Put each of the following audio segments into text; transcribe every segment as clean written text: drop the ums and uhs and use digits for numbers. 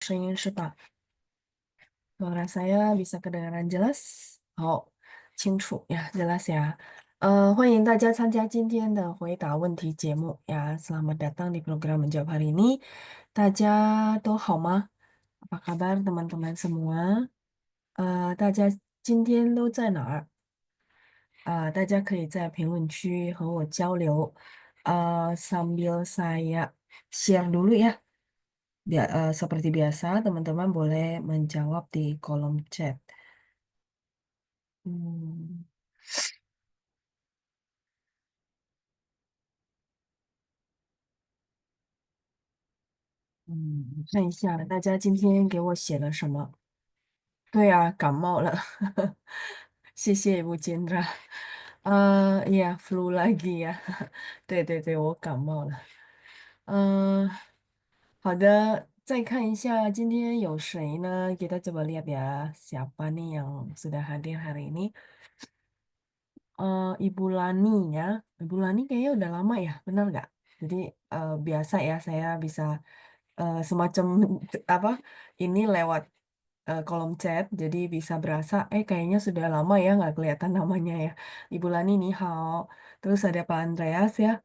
声音是吧？suara saya bisa kedengaran jelas? 好，清楚呀，jelas ya。欢迎大家参加今天的回答问题节目呀。Selamat datang di program menjawab hari ini。大家都好吗？Apa kabar teman-teman semua？大家今天都在哪儿？大家可以在评论区和我交流。sambil saya share dulu ya. Seperti biasa, teman-teman boleh menjawab di kolom chat. Hmm, 看一下大家今天给我写了什么。对呀，感冒了。谢谢吴坚的。呀，flu lagi 呀。对对对，我感冒了。嗯、好的，再看一下今天有谁呢？Kita coba lihat ya, siapa nih yang sudah hadir hari ini. Ibu Lani ya. Ibu Lani kayaknya udah lama ya, benar nggak? Jadi biasa ya saya bisa semacam apa ini lewat kolom chat, jadi bisa berasa kayaknya sudah lama ya nggak kelihatan namanya ya. Ibu Lani nih hao. Terus ada Pak Andreas ya.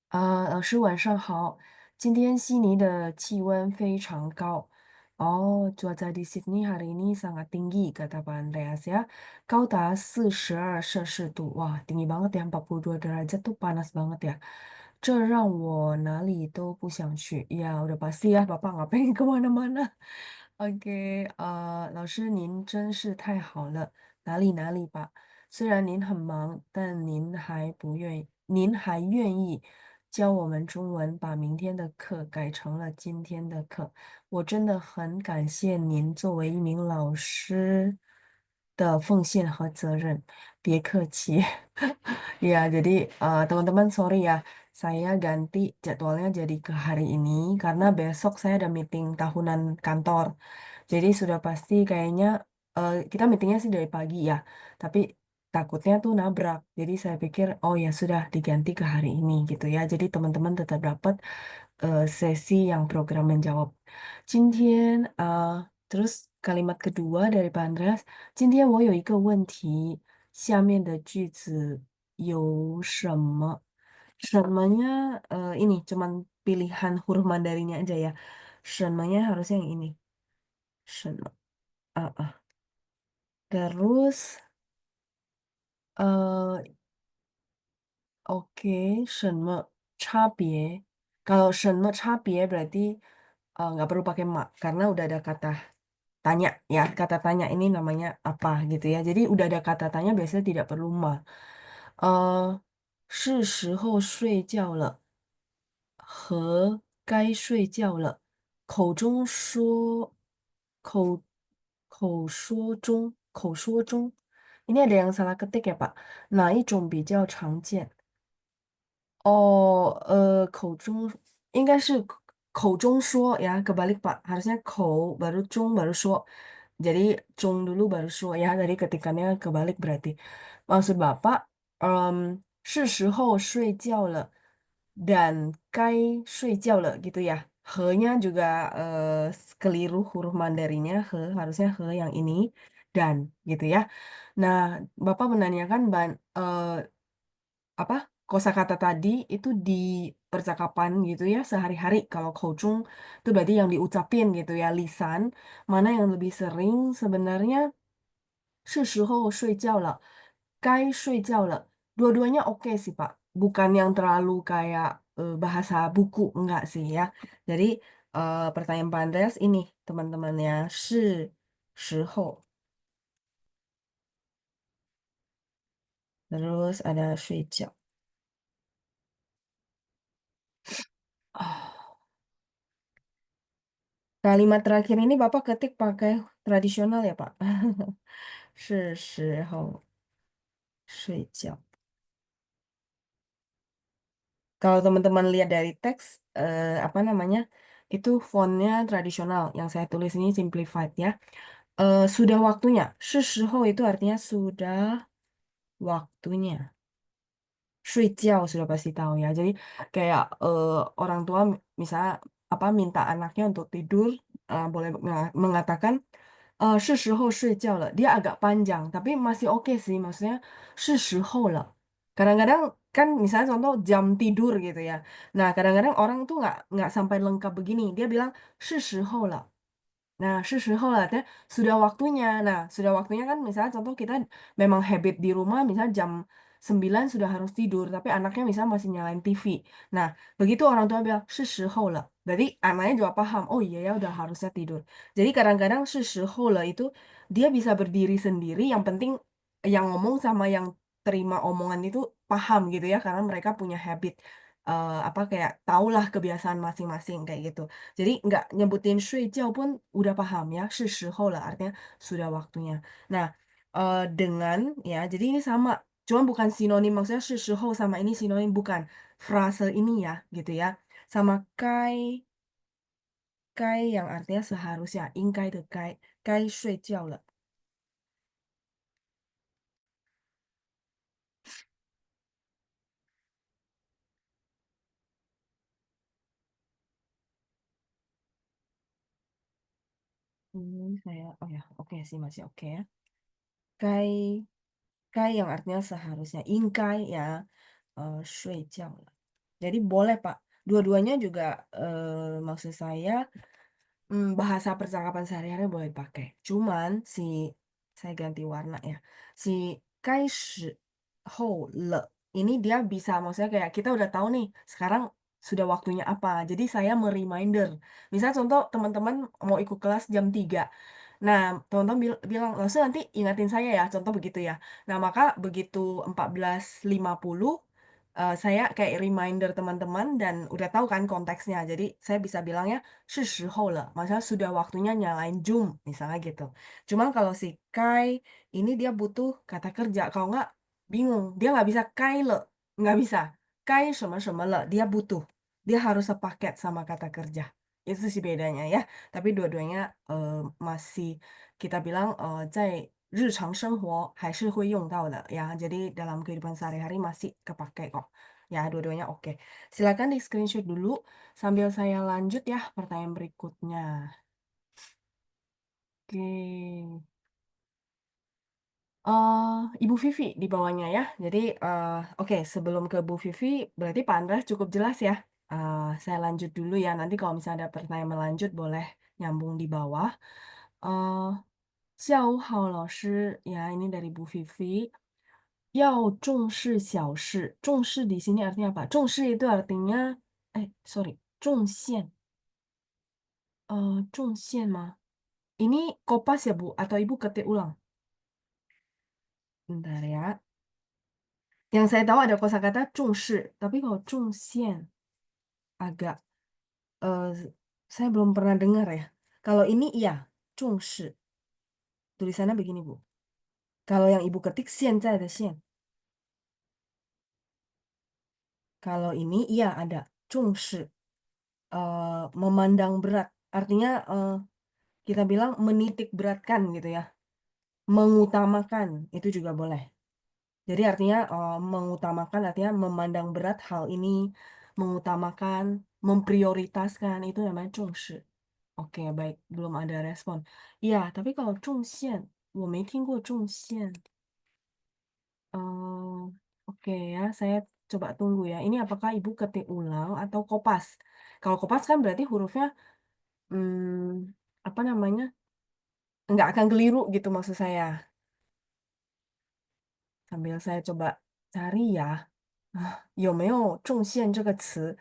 老师晚上好。今天悉尼的气温非常高。Oh, cuaca di Sydney hari ini sangat tinggi, kata Pak Andreas ya. 高达42摄氏度. Wah, tinggi banget ya, 42 derajat tuh panas banget ya. 这让我哪里都不想去. Ya, udah pasti ya, Bapak nggak pengen kemana-mana. OK，老师您真是太好了，哪里哪里吧。虽然您很忙，但您还愿意教我们中文，把明天的课改成了今天的课，我真的很感谢您作为一名老师的奉献和责任。别客气。Ya, jadi teman-teman sorry ya, saya ganti jadwalnya jadi ke hari ini karena besok saya ada meeting tahunan kantor. Jadi sudah pasti kayaknya kita meetingnya sih dari pagi ya, tapi takutnya tuh nabrak. Jadi saya pikir, oh ya sudah diganti ke hari ini gitu ya. Jadi teman-teman tetap dapat sesi yang program menjawab. 今天terus kalimat kedua dari Pak Andreas，今天我有一个问题，下面的句子有什么？什么nya ini cuman pilihan huruf Mandarinya aja ya. 什么nya harusnya yang ini. 什么? Terus eh oke, 什么差别? Kalau 什么差别 berarti nggak perlu pakai mak karena udah ada kata tanya ya. Kata tanya ini namanya apa gitu ya. Jadi udah ada kata tanya biasanya tidak perlu ma. 是时候睡觉了和该睡觉了。口中说口说中 ini ada yang salah ketik ya Pak. 哪一种比较常见？口中应该是口中说 ya kebalik Pak, harusnya baru cung baru so. Jadi cung dulu baru so ya, tadi ketikannya kebalik berarti. Maksud Bapak, em, 是时候睡觉了dan该睡觉了gitu ya. He-nya juga keliru huruf Mandarinnya, harusnya he yang ini dan gitu ya. Nah, Bapak menanyakan apa kosakata tadi itu di percakapan gitu ya sehari-hari. Kalau kouchung itu berarti yang diucapin gitu ya lisan. Mana yang lebih sering sebenarnya 是时候睡觉了，该睡觉了. Dua-duanya oke sih Pak. Bukan yang terlalu kayak bahasa buku enggak sih ya. Jadi pertanyaan Pak Andreas ini teman-temannya 是时候 terus ada 睡觉. Ah. Kalimat terakhir ini Bapak ketik pakai tradisional ya, Pak? 是时候睡觉. Kalau teman-teman lihat dari teks, apa namanya, itu fontnya tradisional. Yang saya tulis ini simplified ya. Sudah waktunya. 是时候 itu artinya sudah waktunya. 睡觉 sudah pasti tahu ya. Jadi kayak orang tua misalnya apa minta anaknya untuk tidur. boleh mengatakan 是时候睡觉了. Dia agak panjang, tapi masih oke sih. Maksudnya 是时候了. Kadang-kadang kan misalnya contoh jam tidur gitu ya. Nah, kadang-kadang orang tuh nggak sampai lengkap begini. Dia bilang 是时候了. Nah, 是时候了, artinya sudah waktunya. Nah, sudah waktunya kan misalnya contoh kita memang habit di rumah, misalnya jam 9 sudah harus tidur, tapi anaknya misalnya masih nyalain TV. Nah, begitu orang tua bilang 是时候了, berarti anaknya juga paham, oh iya ya udah harusnya tidur. Jadi kadang-kadang 是时候了itu dia bisa berdiri sendiri, yang penting yang ngomong sama yang terima omongan itu paham gitu ya, karena mereka punya habit apa kayak tahulah kebiasaan masing-masing kayak gitu. Jadi nggak nyebutin 睡觉 pun udah paham ya, 是时候了, artinya sudah waktunya. Nah, dengan ya, jadi ini sama, cuma bukan sinonim, maksudnya 是时候sama ini sinonim, bukan frase ini ya, gitu ya. Sama 该yang artinya seharusnya, 应该的该睡觉了. Oh ya, oke sih masih oke ya. 该yang artinya seharusnya, 应该 ya, 睡觉了. Jadi boleh Pak, dua-duanya juga maksud saya bahasa percakapan sehari-hari boleh dipakai. Cuman saya ganti warna ya. Si 开始后了 ini dia bisa maksudnya kayak kita udah tahu nih sekarang sudah waktunya apa. Jadi saya mereminder. Misal contoh teman-teman mau ikut kelas jam 3. Nah, teman-teman bilang, langsung nanti ingatin saya ya, contoh begitu ya. Nah, maka begitu 14.50 saya kayak reminder teman-teman dan udah tahu kan konteksnya. Jadi saya bisa bilangnya 是时候了, maksudnya sudah waktunya nyalain Zoom, misalnya gitu. Cuman kalau si Kai ini dia butuh kata kerja, kalau nggak bingung, dia nggak bisa Kai le, nggak bisa. Kai 什么什么了, dia butuh, dia harus sepaket sama kata kerja. Itu sih bedanya ya. Tapi dua-duanya masih kita bilang 在日常生活还是会用到的 ya. Jadi dalam kehidupan sehari-hari masih kepake kok. Ya, dua-duanya oke. Silakan di screenshot dulu sambil saya lanjut ya pertanyaan berikutnya. Oke. Ibu Vivi di bawahnya ya. Jadi, oke, sebelum ke Bu Vivi, berarti Pak Andreas cukup jelas ya. Saya lanjut dulu ya. Nanti kalau misalnya ada pertanyaan melanjut, boleh nyambung di bawah. Eh, 下午好，老师. Ya, ini dari Bu Vivi. 要重视小事. 重视 di sini artinya apa? 重视 itu artinya, sorry, 重线. 重线 吗? Ini kopas ya, Bu? Atau Ibu ketik ulang? Bentar ya. Yang saya tahu ada kosakata 重视, tapi kalau 重线 agak eh, saya belum pernah dengar ya. Kalau ini iya, 重视. Tulisannya begini, Bu. Kalau yang Ibu ketik 现在的现. Kalau ini iya ada 重视. Memandang berat. Artinya kita bilang menitik beratkan gitu ya. Mengutamakan itu juga boleh. Jadi artinya mengutamakan artinya memandang berat hal ini, mengutamakan, memprioritaskan itu namanya 重视. Oke, baik, belum ada respon. Iya, tapi kalau 重线, 我没听过重线. Eh, oke ya, saya coba tunggu ya. Ini apakah Ibu ketik ulang atau kopas? Kalau kopas kan berarti hurufnya apa namanya? Nggak akan keliru gitu maksud saya. Sambil saya coba cari ya. 有没有重现这个词?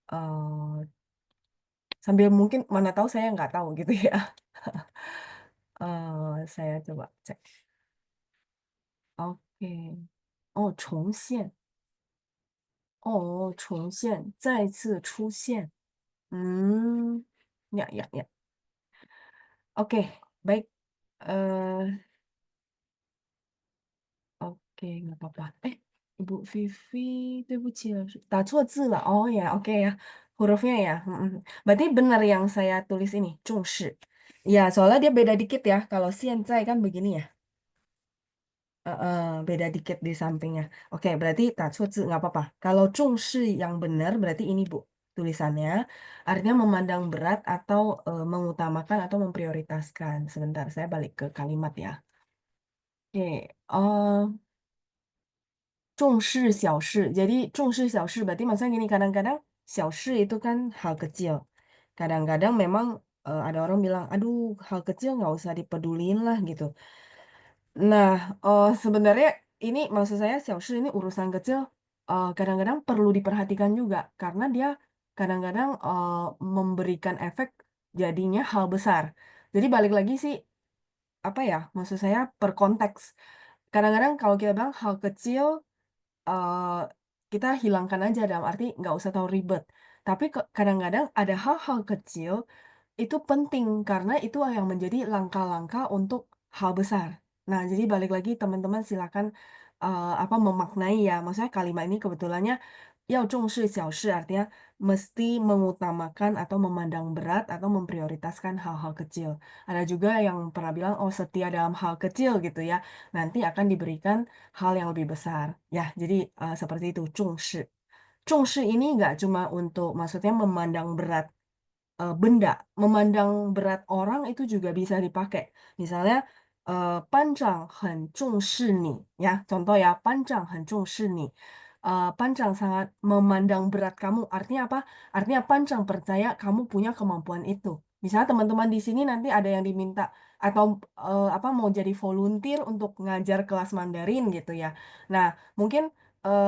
Eh, sambil mungkin mana tahu saya nggak tahu gitu ya. Saya coba cek. Oke. Oh, 重现. Oh, 重现. 再次出现. Ya, ya, ya. Oke, baik. Eh, oke, nggak apa-apa. Ibu Vivi, 对不起了，打错字了. Oh ya, oke ya. Hurufnya ya. Berarti benar yang saya tulis ini, 重视. Ya, soalnya dia beda dikit ya. Kalau 现在 kan begini ya. Beda dikit di sampingnya. Oke, berarti 打错字 nggak apa-apa. Kalau 重视 yang benar berarti ini, Bu. tulisannya. Artinya memandang berat atau mengutamakan atau memprioritaskan. Sebentar, saya balik ke kalimat ya. Oke, 重视小事. Jadi 重视小事 berarti maksudnya gini, kadang-kadang 小事 itu kan hal kecil. Kadang-kadang memang ada orang bilang, aduh hal kecil nggak usah dipedulin lah gitu. Nah, sebenarnya ini maksud saya 小事 ini urusan kecil, kadang-kadang perlu diperhatikan juga karena dia kadang-kadang memberikan efek jadinya hal besar. Jadi balik lagi sih, apa ya, maksud saya per konteks. Kadang-kadang kalau kita bilang hal kecil, eee, kita hilangkan aja dalam arti nggak usah terlalu ribet. Tapi kadang-kadang ada hal-hal kecil itu penting karena itu yang menjadi langkah-langkah untuk hal besar. Nah, jadi balik lagi teman-teman silakan, apa, memaknai ya, maksudnya kalimat ini kebetulannya 要重视小事 artinya mesti mengutamakan atau memandang berat atau memprioritaskan hal-hal kecil. Ada juga yang pernah bilang, "Oh, setia dalam hal kecil," gitu ya, nanti akan diberikan hal yang lebih besar. Ya, jadi, seperti itu, 重视. 重视 ini nggak cuma untuk maksudnya memandang berat benda, memandang berat orang itu juga bisa dipakai. Misalnya, 班长很重视你, ya, contoh ya, 班长很重视你. 班长 sangat memandang berat kamu. Artinya apa? Artinya 班长 percaya kamu punya kemampuan itu. Misalnya teman-teman di sini nanti ada yang diminta atau, apa, mau jadi volunteer untuk ngajar kelas Mandarin gitu ya. Nah, mungkin,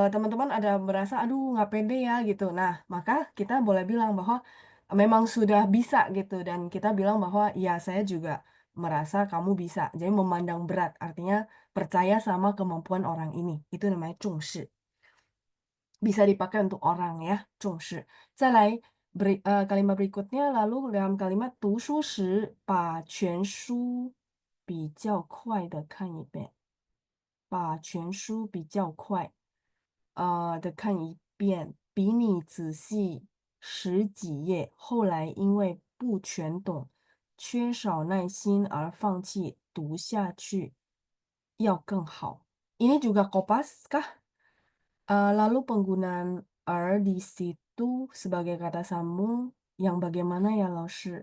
teman-teman ada merasa, "Aduh nggak pede ya," gitu. Nah, maka kita boleh bilang bahwa memang sudah bisa gitu dan kita bilang bahwa, "Ya saya juga merasa kamu bisa." Jadi memandang berat, artinya percaya sama kemampuan orang ini, itu namanya 重视. Bisa dipakai untuk orang ya, 重视. 再来, kalimat berikutnya lalu dalam kalimat 读书时把全书比较快地看一遍。把全书比较快的看一遍，比你仔细十几页，后来因为不全懂，缺少耐心而放弃读下去，要更好. Ini juga kopas kah? Lalu penggunaan er di situ sebagai kata sambung yang bagaimana ya, Laoshi?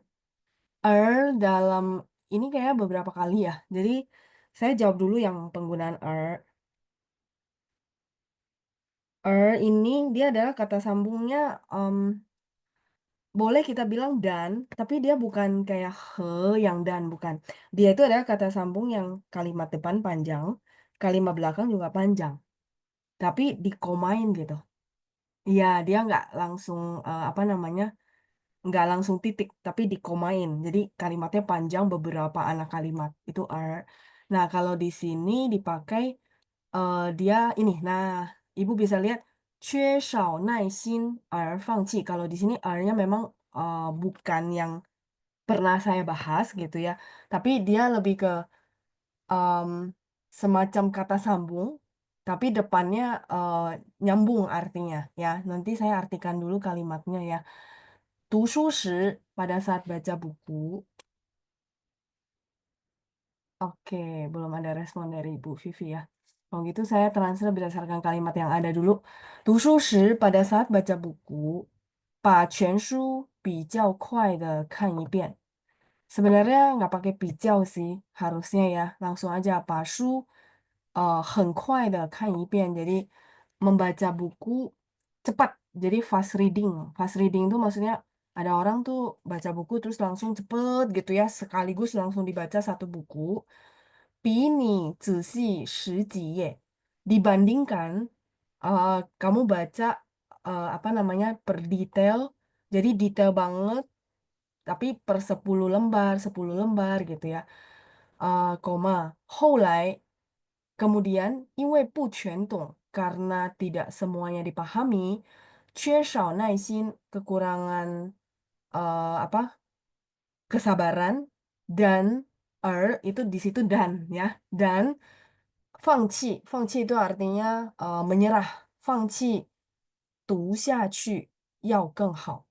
Dalam ini kayak beberapa kali ya. Jadi saya jawab dulu yang penggunaan ini dia adalah kata sambungnya, boleh kita bilang dan, tapi dia bukan kayak he yang dan, bukan. Dia itu adalah kata sambung yang kalimat depan panjang, kalimat belakang juga panjang, tapi dikomain gitu. Iya, dia nggak langsung, apa namanya, nggak langsung titik, tapi dikomain. Jadi kalimatnya panjang beberapa anak kalimat, itu Nah, kalau di sini dipakai, dia ini, nah, Ibu bisa lihat, 缺少耐心而放弃. Kalau di sini nya memang, bukan yang pernah saya bahas gitu ya, tapi dia lebih ke, semacam kata sambung, tapi depannya, nyambung artinya ya. Nanti saya artikan dulu kalimatnya ya. 读书时 pada saat baca buku. Oke, belum ada respon dari Bu Vivi ya. Kalau gitu saya translate berdasarkan kalimat yang ada dulu. 读书时 pada saat baca buku, 把全书比较快地看一遍. Sebenarnya nggak pakai 比较 sih, harusnya ya. Langsung aja 把书 很快地看一遍. Jadi membaca buku cepat. Jadi fast reading. Fast reading itu maksudnya ada orang tuh baca buku terus langsung cepet gitu ya, sekaligus langsung dibaca satu buku. 比你仔细十几页. Dibandingkan kamu baca apa namanya per detail, jadi detail banget, tapi per 10 lembar, 10 lembar gitu ya. Koma, 后来 kemudian 因为不全懂 karena tidak semuanya dipahami, 缺少耐心 kekurangan apa? Kesabaran dan itu di situ dan ya. Dan 放弃 itu artinya menyerah. 放弃读下去要更好.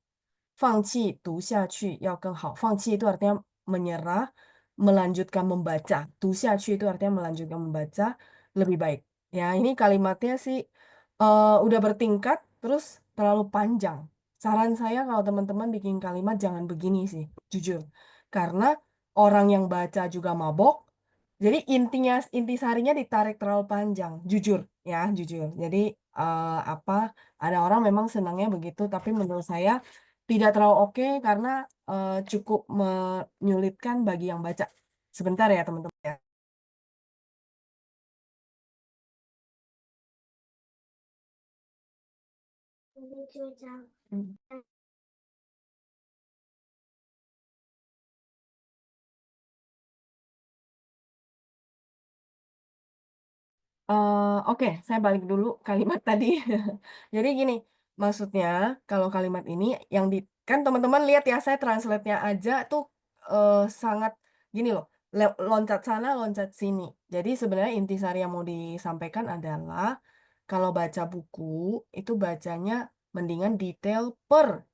放弃读下去要更好. 放弃 itu artinya menyerah, melanjutkan membaca. 读下去 itu artinya melanjutkan membaca lebih baik. Ya, ini kalimatnya sih udah bertingkat, terus terlalu panjang. saran saya kalau teman-teman bikin kalimat jangan begini sih, jujur. Karena orang yang baca juga mabok, jadi intisarinya ditarik terlalu panjang, jujur ya, jujur. Jadi, apa, ada orang memang senangnya begitu, tapi menurut saya tidak terlalu oke karena, cukup menyulitkan bagi yang baca. Sebentar ya teman-teman ya. Mmm. Oke, saya balik dulu kalimat tadi. Jadi gini, maksudnya kalau kalimat ini yang kan teman-teman lihat ya, saya translate-nya aja tuh, sangat gini loh, loncat sana, loncat sini. Jadi sebenarnya intisari yang mau disampaikan adalah, kalau baca buku, itu bacanya mendingan detail per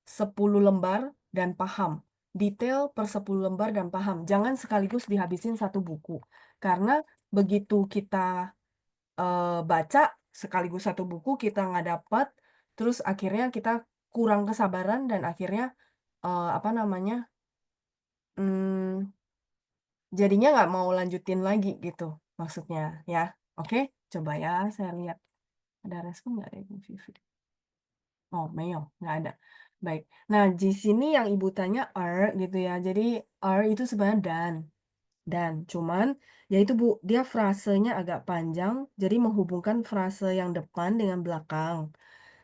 10 lembar dan paham. Detail per 10 lembar dan paham. Jangan sekaligus dihabisin satu buku. Karena begitu kita baca sekaligus satu buku kita nggak dapat, terus akhirnya kita kurang kesabaran dan akhirnya, apa namanya, mmm, jadinya nggak mau lanjutin lagi gitu maksudnya ya. Oke, coba ya saya lihat ada respon nggak dari Bu Vivi? Oh, Meo, nggak ada. Baik. Nah, di sini yang Ibu tanya gitu ya. Jadi itu sebenarnya dan, cuman ya itu Bu, dia frasenya agak panjang, jadi menghubungkan frase yang depan dengan belakang.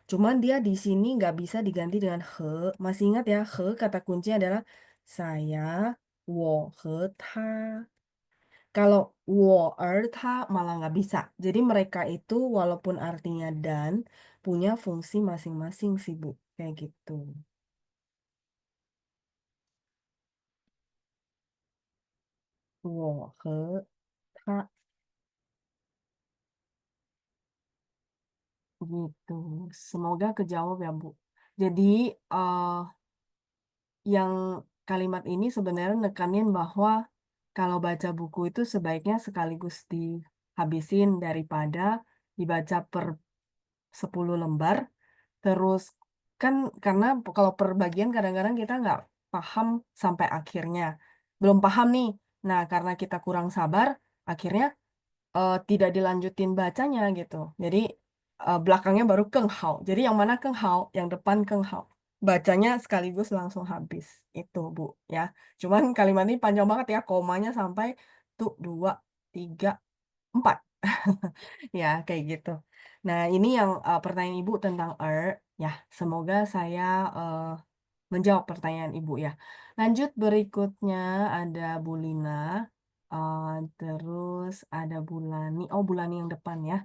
Cuman dia di sini nggak bisa diganti dengan he. Masih ingat ya, he kata kunci adalah saya, 我和他. Kalau 我而他malah nggak bisa. Jadi mereka itu walaupun artinya dan, punya fungsi masing-masing sih Bu, kayak gitu. 我和他 gitu. Semoga kejawab ya Bu. Jadi, yang kalimat ini sebenarnya nekanin bahwa kalau baca buku itu sebaiknya sekaligus dihabisin daripada dibaca per 10 lembar, terus kan karena kalau per bagian kadang-kadang kita nggak paham sampai akhirnya. Belum paham nih. Nah, karena kita kurang sabar, akhirnya tidak dilanjutin bacanya gitu. Jadi, belakangnya baru Keng Hao. Jadi yang mana Keng Hao, yang depan Keng Hao. Bacanya sekaligus langsung habis, itu Bu, ya. Cuman kalimat ini panjang banget ya, komanya sampai 2, 3, 4. Ya, kayak gitu. Nah, ini yang, pertanyaan Ibu tentang ya, semoga saya, eee, menjawab pertanyaan Ibu ya. Lanjut berikutnya ada Bu Lina, terus ada Bu Lani, oh Bu Lani yang depan ya,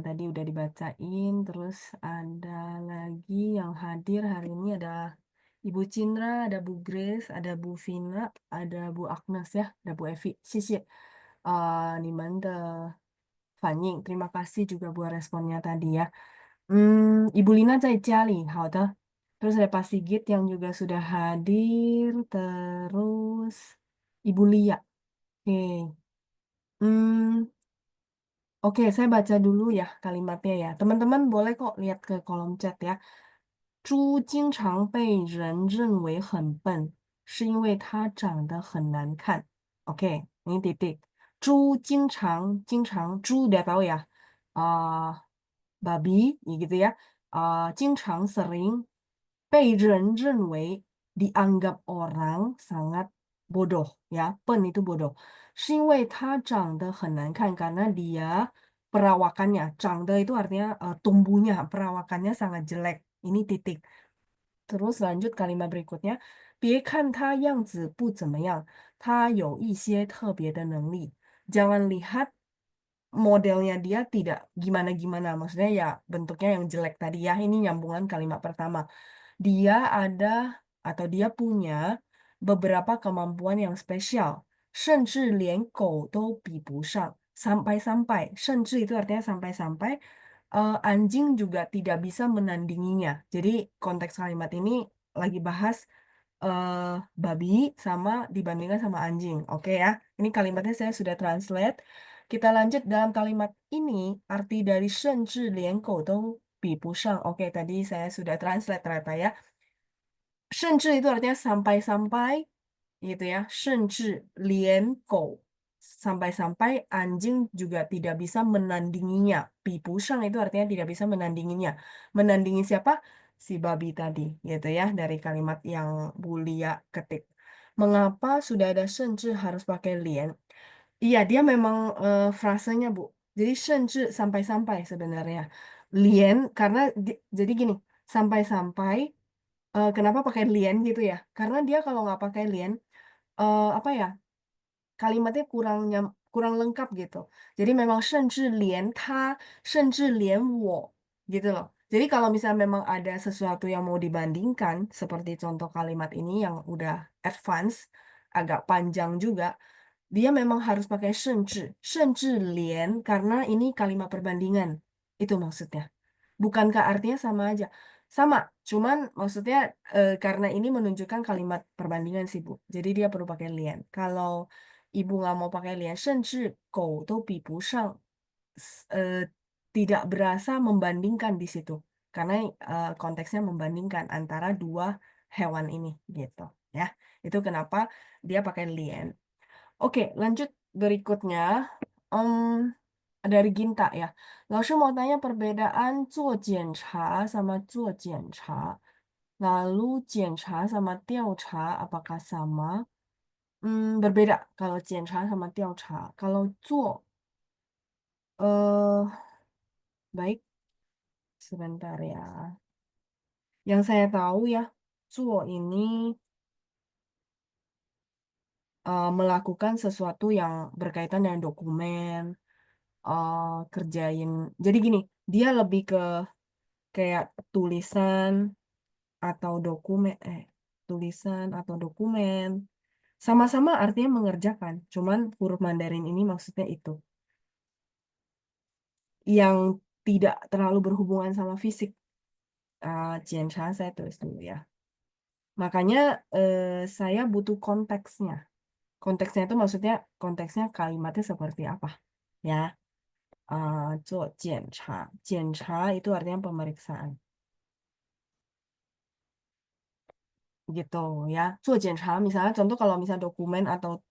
tadi udah dibacain, terus ada lagi yang hadir hari ini ada Ibu Cindra, ada Bu Grace, ada Bu Vina, ada Bu Agnes ya, ada Bu Evi. 谢谢，你们的反应. Terima kasih juga buat responnya tadi ya. Ibu Lina 在家里，好的. Terus ada Pak Sigit yang juga sudah hadir, terus Ibu Lia. Oke. Hmm, oke, saya baca dulu ya kalimatnya ya. Teman-teman boleh kok lihat ke kolom chat ya. 猪经常被人认为很笨，是因为它长得很难看。Oke, ini titik. 猪经常,猪udah tahu ya. Ah, babi, ya gitu ya. 经常 sering 被人认为 dianggap orang sangat bodoh ya. Pen itu bodoh. 是因为它长得很难看 karena dia perawakannya. 长得 itu artinya tumbuhnya, perawakannya sangat jelek. Ini titik. Terus lanjut kalimat berikutnya. 别看他样子不怎么样，他有一些特别的能力. Jangan lihat modelnya dia tidak gimana-gimana. Maksudnya ya bentuknya yang jelek tadi ya. Ini nyambungan kalimat pertama. Dia ada atau dia punya beberapa kemampuan yang spesial. 甚至连狗都比不上. Sampai-sampai. 甚至 itu artinya sampai-sampai. Anjing juga tidak bisa menandinginya. Jadi konteks kalimat ini lagi bahas babi sama dibandingkan sama anjing. Oke ya. Ini kalimatnya saya sudah translate. Kita lanjut dalam kalimat ini, arti dari 甚至连狗都比不上. Oke, tadi saya sudah translate ternyata ya. 甚至 itu artinya sampai-sampai gitu ya. 甚至连狗 sampai-sampai anjing juga tidak bisa menandinginya. 比不上 itu artinya tidak bisa menandinginya. Menandingi siapa? Si babi tadi gitu ya dari kalimat yang Bu Lia ketik. Mengapa sudah ada 甚至 harus pakai lien? Iya, dia memang frasenya, Bu. Jadi 甚至 sampai-sampai sebenarnya. Lien karena jadi gini, sampai-sampai kenapa pakai lien gitu ya? Karena dia kalau nggak pakai lien, apa ya? Kalimatnya kurang lengkap gitu. Jadi memang 甚至连他, 甚至连我 gitu loh. Jadi kalau misalnya memang ada sesuatu yang mau dibandingkan, seperti contoh kalimat ini yang udah advance, agak panjang juga, dia memang harus pakai 甚至连 karena ini kalimat perbandingan. Itu maksudnya. Bukankah artinya sama aja? Sama, cuman maksudnya karena ini menunjukkan kalimat perbandingan sih, Bu. Jadi dia perlu pakai lian. Kalau ibu nggak mau pakai lian, 甚至狗都比不上, eh, tidak berasa membandingkan di situ. Karena konteksnya membandingkan antara dua hewan ini gitu. Ya, itu kenapa dia pakai lian. Oke, lanjut berikutnya. Em, dari Ginta ya. 老师 mau tanya perbedaan 做检查 sama 做检查. Lalu 检查 sama 调查 apakah sama? Berbeda kalau 检查 sama 调查. Kalau 做, baik, sebentar ya. Yang saya tahu ya, 做 ini melakukan sesuatu yang berkaitan dengan dokumen, kerjain. Jadi gini, dia lebih ke kayak tulisan atau dokumen, tulisan atau dokumen. Sama-sama artinya mengerjakan, cuman huruf Mandarin ini maksudnya itu. Yang tidak terlalu berhubungan sama fisik. Jiansha saya tulis dulu ya. Makanya saya butuh konteksnya. Konteksnya itu maksudnya konteksnya kalimatnya seperti apa. Ya, 做检查. 检查 itu artinya pemeriksaan. Gitu ya. 做检查 misalnya contoh kalau misalnya dokumen atau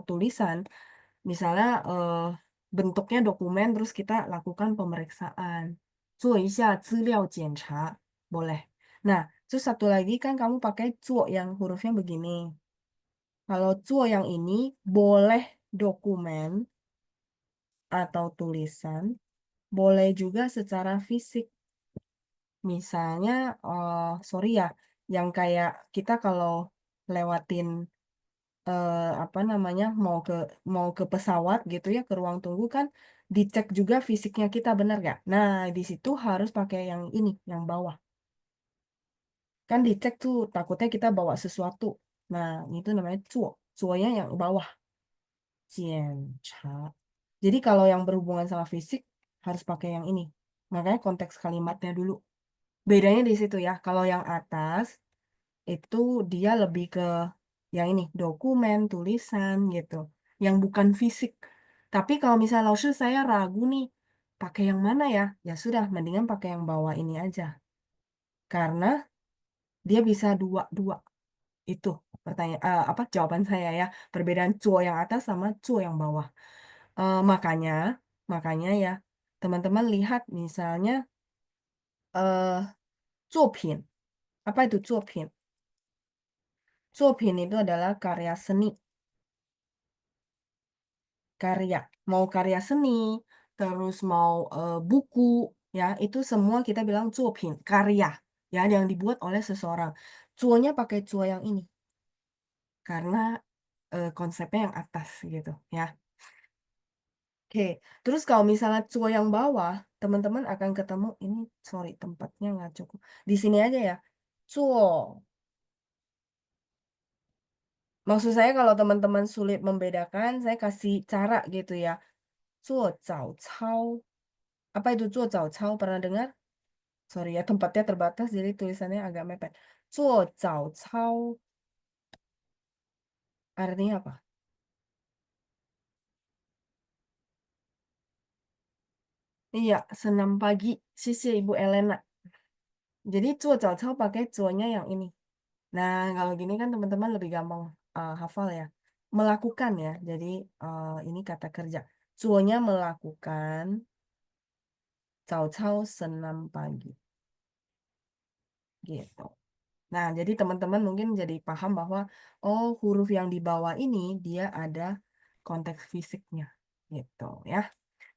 tulisan, misalnya bentuknya dokumen terus kita lakukan pemeriksaan. 做一下资料检查 boleh. Nah, terus satu lagi kan kamu pakai 做 yang hurufnya begini. Kalau 做 yang ini boleh dokumen atau tulisan, boleh juga secara fisik. Misalnya, sorry ya, yang kayak kita kalau lewatin apa namanya mau ke pesawat gitu ya ke ruang tunggu kan dicek juga fisiknya kita benar gak? Nah di situ harus pakai yang ini yang bawah. Kan dicek tuh takutnya kita bawa sesuatu. Nah itu namanya cuo, cuonya yang bawah. 检查. Jadi kalau yang berhubungan sama fisik harus pakai yang ini. Makanya konteks kalimatnya dulu. Bedanya di situ ya. Kalau yang atas itu dia lebih ke yang ini, dokumen, tulisan gitu, yang bukan fisik. Tapi kalau misalnya lausnya saya ragu nih, pakai yang mana ya? Ya sudah, mendingan pakai yang bawah ini aja. Karena dia bisa dua-dua. Itu pertanyaan apa jawaban saya ya. Perbedaan cuo yang atas sama cuo yang bawah. Makanya, ya, teman-teman lihat misalnya 作品. Apa itu 作品? 作品 itu adalah karya seni. Karya, mau karya seni, terus mau buku, ya itu semua kita bilang 作品, karya, ya yang dibuat oleh seseorang. Cuonya pakai cuo yang ini, karena konsepnya yang atas gitu, ya. Oke, terus kalau misalnya cuo yang bawah, teman-teman akan ketemu ini, sorry tempatnya nggak cukup. Di sini aja ya, cuo. Maksud saya kalau teman-teman sulit membedakan, saya kasih cara gitu ya. 做早操. Apa itu 做早操? Pernah dengar? Sorry ya, tempatnya terbatas, jadi tulisannya agak mepet. 做早操 artinya apa? Iya, senam pagi. Sisi Ibu Elena. Jadi 做早操 pakai 做nya yang ini. Nah, kalau gini kan teman-teman lebih gampang hafal ya. Melakukan ya. Jadi ini kata kerja. 做nya melakukan, 早操 senam pagi. Gitu. Nah, jadi teman-teman mungkin jadi paham bahwa oh huruf yang di bawah ini dia ada konteks fisiknya. Gitu ya.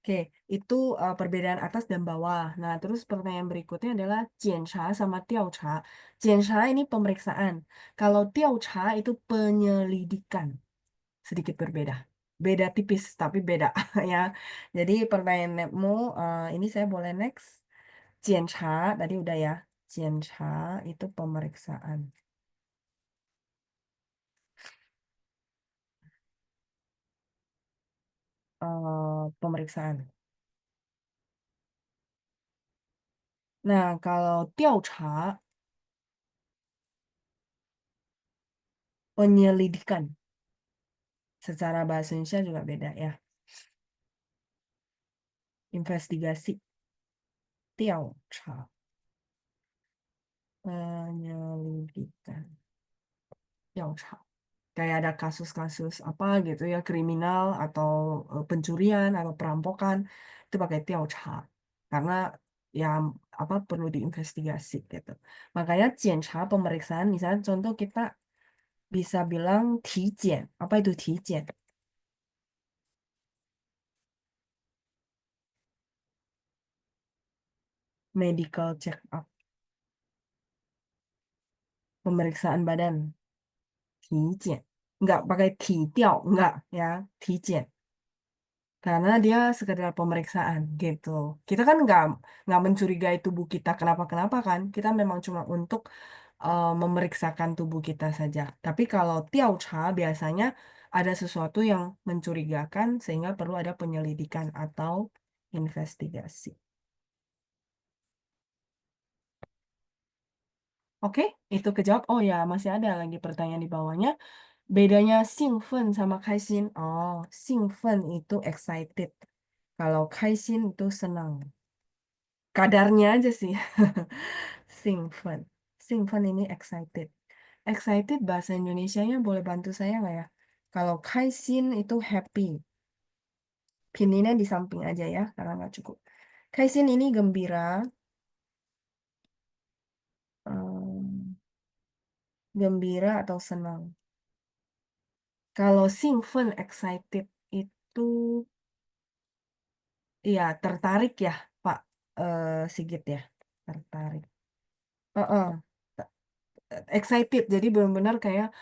Oke, itu perbedaan atas dan bawah. Nah, terus pertanyaan berikutnya adalah 检查 sama 调查. 检查 ini pemeriksaan. Kalau 调查 itu penyelidikan. Sedikit berbeda. Beda tipis, tapi beda ya. Jadi pertanyaanmu ini saya boleh next. 检查 tadi udah ya. 检查 itu pemeriksaan. Pemeriksaan. Nah, kalau 调查 penyelidikan. Secara bahasa Indonesia juga beda ya. Investigasi. 调查 penyelidikan. 调查 kayak ada kasus-kasus apa gitu ya, kriminal atau pencurian atau perampokan, itu pakai 调查 karena ya apa perlu diinvestigasi gitu. Makanya 检查 pemeriksaan, misalnya contoh kita bisa bilang 体检. Apa itu 体检? Medical check up, pemeriksaan badan. 体检 nggak pakai 体调, nggak ya, 体检 karena dia sekedar pemeriksaan gitu. Kita kan nggak mencurigai tubuh kita kenapa-kenapa kan. Kita memang cuma untuk memeriksakan tubuh kita saja. Tapi kalau 调查 biasanya ada sesuatu yang mencurigakan sehingga perlu ada penyelidikan atau investigasi. Oke, itu kejawab. Oh ya, masih ada lagi pertanyaan di bawahnya. Bedanya 兴奋 sama 开心. Oh, 兴奋 itu excited. Kalau 开心 itu senang. Kadarnya aja sih. 兴奋. 兴奋 ini excited. Excited bahasa Indonesianya boleh bantu saya nggak ya? Kalau 开心 itu happy. Pininnya di samping aja ya, karena nggak cukup. 开心 ini gembira. em, gembira atau senang. Kalau 兴奋 excited itu iya tertarik ya, Pak Sigit ya. Tertarik. Heeh, excited. Jadi benar-benar kayak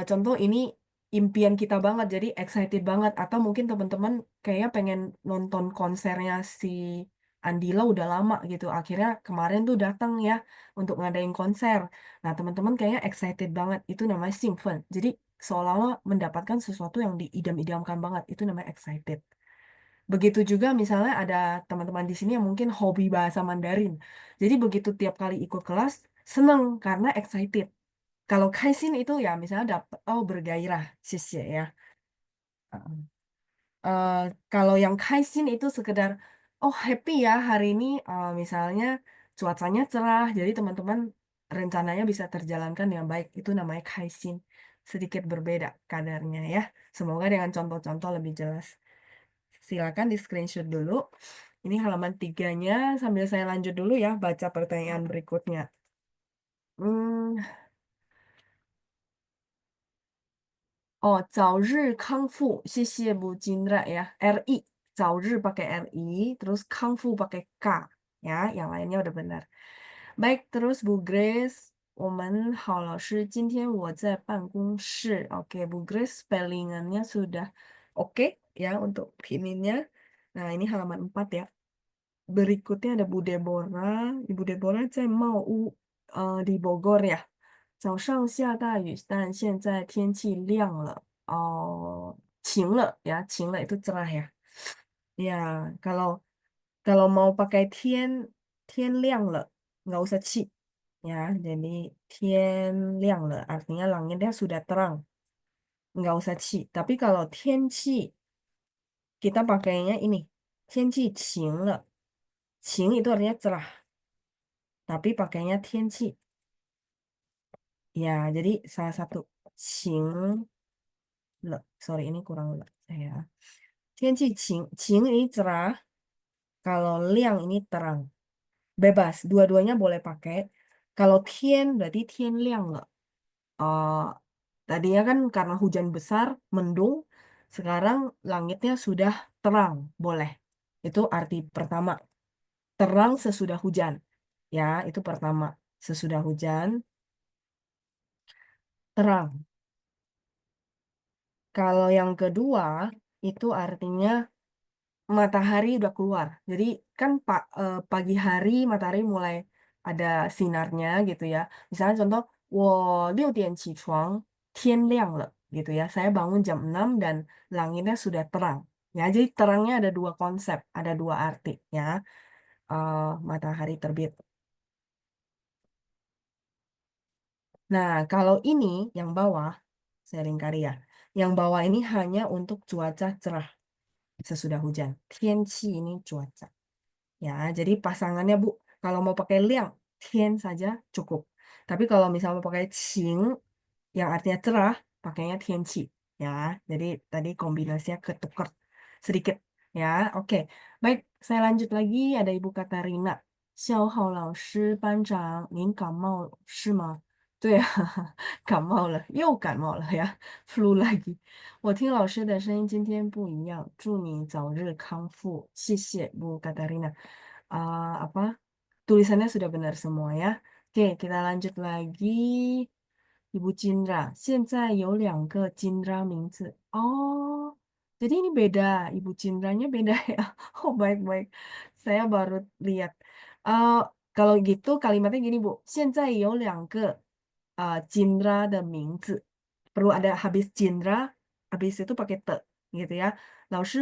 contoh ini impian kita banget, jadi excited banget. Atau mungkin teman-teman kayak pengen nonton konsernya si Andila udah lama gitu. Akhirnya kemarin tuh datang ya untuk ngadain konser. Nah, teman-teman kayaknya excited banget. Itu namanya 兴奋. Jadi seolah-olah mendapatkan sesuatu yang diidam-idamkan banget. Itu namanya excited. Begitu juga misalnya ada teman-teman di sini yang mungkin hobi bahasa Mandarin. Jadi begitu tiap kali ikut kelas, seneng karena excited. Kalau kaisin itu ya misalnya dapat oh bergairah, sih ya. Heeh. Eh, Kalau yang kaisin itu sekedar oh happy ya hari ini misalnya cuacanya cerah, jadi teman-teman rencananya bisa terjalankan dengan baik. Itu namanya kaisin. Sedikit berbeda kadarnya ya. Semoga dengan contoh-contoh lebih jelas. Silakan di screenshot dulu. Ini halaman tiganya sambil saya lanjut dulu ya baca pertanyaan berikutnya. Hmm, oh, 早日康复, 谢谢 Bu Jindra ya. RI, 早日 pakai RI, terus 康复 pakai K. Ya, yang lainnya udah benar. Baik, terus Bu Grace. 我们好老师，今天我在办公室. Oke, Bu Grace spellingannya sudah oke ya untuk pininnya. Nah, ini halaman 4 ya. Berikutnya ada Bu Deborah. Ibu Deborah 在茂屋, di Bogor ya. 早上下大雨，但现在天气亮了。哦，晴了 ya, 晴了 itu cerah ya. Ya, kalau kalau mau pakai 天亮了, nggak usah 气 ya. Jadi 天亮了 artinya langitnya sudah terang, nggak usah 气. Tapi kalau 天气 kita pakainya ini 天气晴了. Qing itu artinya cerah, tapi pakainya tianqi. Ya, jadi salah satu qing le. Sorry, ini kurang le. Ya. Tianqi qing, qing ini cerah, kalau liang ini terang. Bebas, dua-duanya boleh pakai. Kalau tian berarti tian liang le. Eh, tadinya kan karena hujan besar, mendung, sekarang langitnya sudah terang, boleh. Itu arti pertama. Terang sesudah hujan. Ya, itu pertama. Sesudah hujan, terang. Kalau yang kedua, itu artinya matahari udah keluar. Jadi kan pagi hari matahari mulai ada sinarnya gitu ya. Misalnya contoh, 我6点起床, 天亮了gitu ya. Saya bangun jam 6 dan langitnya sudah terang. Ya, jadi terangnya ada dua konsep, ada dua arti ya. Matahari terbit. Nah, kalau ini yang bawah, sharing karya. Yang bawah ini hanya untuk cuaca cerah sesudah hujan. Tianqi ini cuaca. Ya, jadi pasangannya Bu, kalau mau pakai liang, tian saja cukup. Tapi kalau misalnya mau pakai qing, yang artinya cerah, pakainya tianqi. Ya, jadi tadi kombinasinya ketukar sedikit. Ya, oke. Baik, saya lanjut lagi. Ada Ibu Katarina. 小浩老师，班长，您感冒是吗？对啊，感冒了，又感冒了呀，flu lagi。我听老师的声音今天不一样，祝你早日康复，谢谢 Bu Katarina。Tulisannya sudah benar semua ya. Oke, kita lanjut lagi. Ibu Cindra, 现在有2个 Cindra 名字. Oh, jadi ini beda. Ibu Cindranya beda ya. Oh, baik-baik. Saya baru lihat. Eh, kalau gitu kalimatnya gini, Bu. 现在有2个 Cindra 的名字. Perlu ada habis Cindra, habis itu pakai te gitu ya. 老师，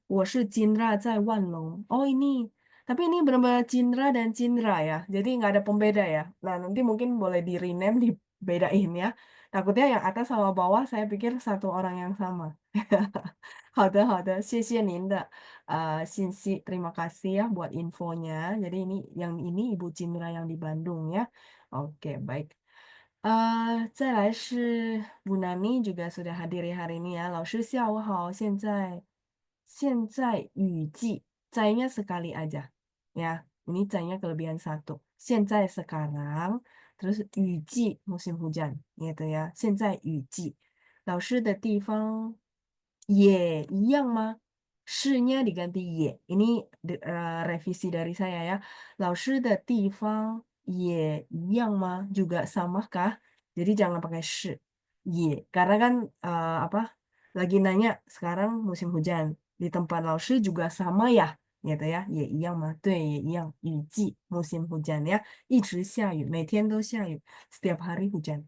我是 Cindra 在万隆. Oh, ini. Tapi ini benar-benar Cindra dan Cindra ya. Jadi nggak ada pembeda ya. Nah, nanti mungkin boleh di rename, dibedain ya. Takutnya yang atas sama bawah saya pikir satu orang yang sama. 好的，好的，谢谢您的信息. Terima kasih ya buat infonya. Jadi ini Ibu Cindra yang di Bandung ya. Oke, baik. 再来是 Bu Nani juga sudah hadir ya hari ini ya. 老师下午好，现在雨季，在nya sekali aja. Ya, ini在nya kelebihan satu. 现在 sekarang, terus 雨季 musim hujan gitu ya. 现在雨季，老师的地方也一样吗？是nya diganti ye. Ini revisi dari saya ya. 老师的地方也一样吗？Juga sama kah? Jadi jangan pakai shi, ye. Karena kan apa? Lagi nanya sekarang musim hujan. Di tempat 老师 juga sama ya, gitu ya. 也一样吗？对，也一样。雨季 musim hujan ya. 一直下雨，每天都下雨，setiap hari hujan.